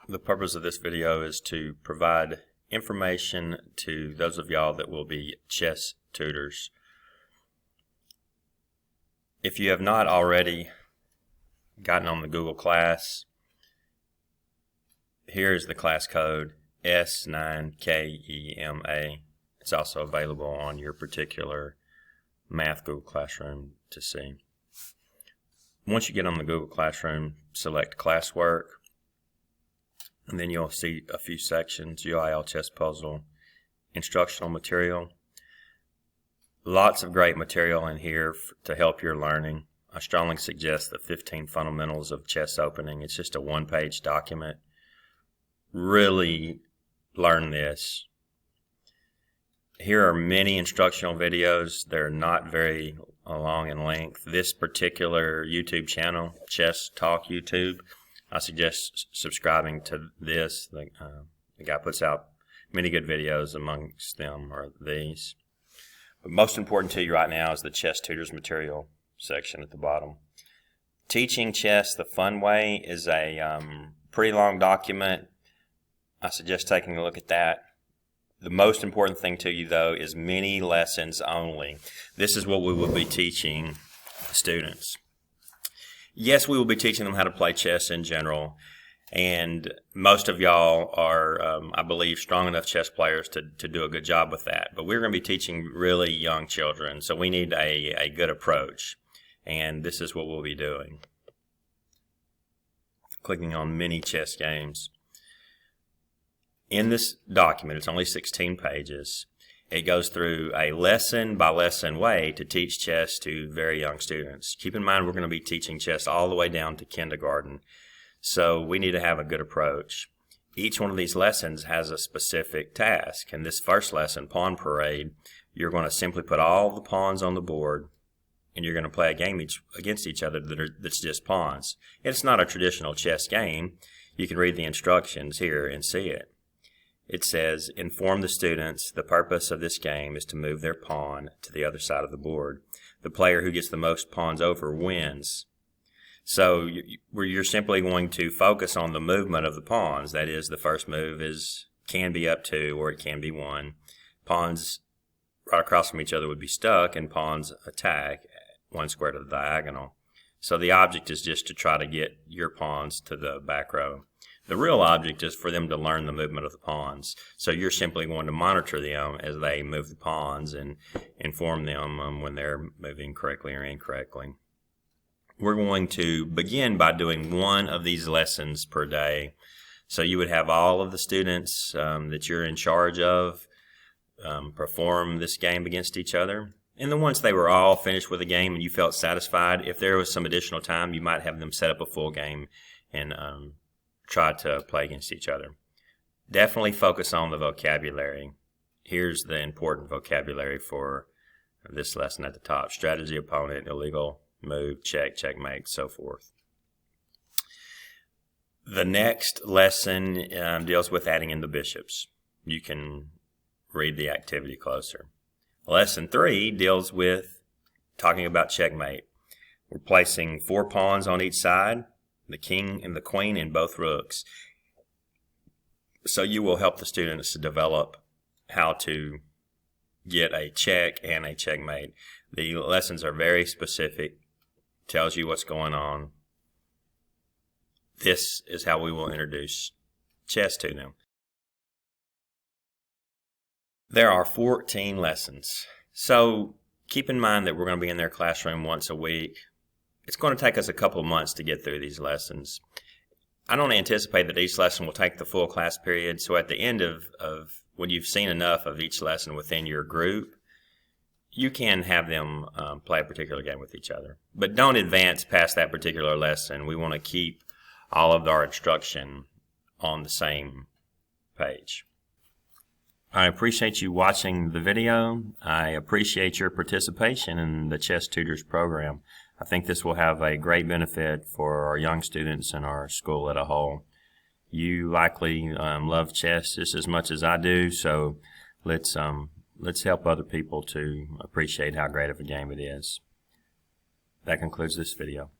The purpose of this video is to provide information to those of y'all that will be chess tutors. If you have not already gotten on the Google class, here is the class code S9KEMA. It's also available on your particular Math Google Classroom to see. Once you get on the Google Classroom, select Classwork, and then you'll see a few sections: UIL Chess Puzzle, Instructional Material. Lots of great material in here to help your learning. I strongly suggest the 15 Fundamentals of Chess Opening. It's just a one-page document. Really learn this. Here are many instructional videos. They're not very long in length. This particular YouTube channel, Chess Talk YouTube, I suggest subscribing to this. The guy puts out many good videos. Amongst them are these. But most important to you right now is the Chess Tutors Material section at the bottom. Teaching Chess the Fun Way is a pretty long document. I suggest taking a look at that. The most important thing to you, though, is mini lessons only. This is what we will be teaching students. Yes, we will be teaching them how to play chess in general, and most of y'all are, I believe, strong enough chess players to do a good job with that. But we're going to be teaching really young children, so we need a good approach, and this is what we'll be doing. Clicking on mini chess games. In this document, it's only 16 pages. It goes through a lesson-by-lesson way to teach chess to very young students. Keep in mind, we're going to be teaching chess all the way down to kindergarten, so we need to have a good approach. Each one of these lessons has a specific task. In this first lesson, Pawn Parade, you're going to simply put all the pawns on the board, and you're going to play a game against each other that's just pawns. It's not a traditional chess game. You can read the instructions here and see it. It says, inform the students the purpose of this game is to move their pawn to the other side of the board. The player who gets the most pawns over wins. So you're simply going to focus on the movement of the pawns. That is, the first move can be up 2 or it can be 1. Pawns right across from each other would be stuck, and pawns attack 1 square to the diagonal. So the object is just to try to get your pawns to the back row. The real object is for them to learn the movement of the pawns. So you're simply going to monitor them as they move the pawns and inform them when they're moving correctly or incorrectly. We're going to begin by doing one of these lessons per day. So you would have all of the students that you're in charge of perform this game against each other. And then once they were all finished with the game and you felt satisfied, if there was some additional time, you might have them set up a full game and try to play against each other. Definitely focus on the vocabulary. Here's the important vocabulary for this lesson at the top: strategy, opponent, illegal move, check, checkmate, so forth. The next lesson deals with adding in the bishops. You can read the activity closer. Lesson 3 deals with talking about checkmate. We're placing 4 pawns on each side, the king and the queen and both rooks. So you will help the students to develop how to get a check and a checkmate. The lessons are very specific, tells you what's going on. This is how we will introduce chess to them. There are 14 lessons. So keep in mind that we're going to be in their classroom once a week. It's going to take us a couple of months to get through these lessons. I don't anticipate that each lesson will take the full class period, so at the end of when you've seen enough of each lesson within your group, you can have them play a particular game with each other. But don't advance past that particular lesson. We want to keep all of our instruction on the same page. I appreciate you watching the video. I appreciate your participation in the Chess Tutors program. I think this will have a great benefit for our young students and our school as a whole. You likely love chess just as much as I do, so let's help other people to appreciate how great of a game it is. That concludes this video.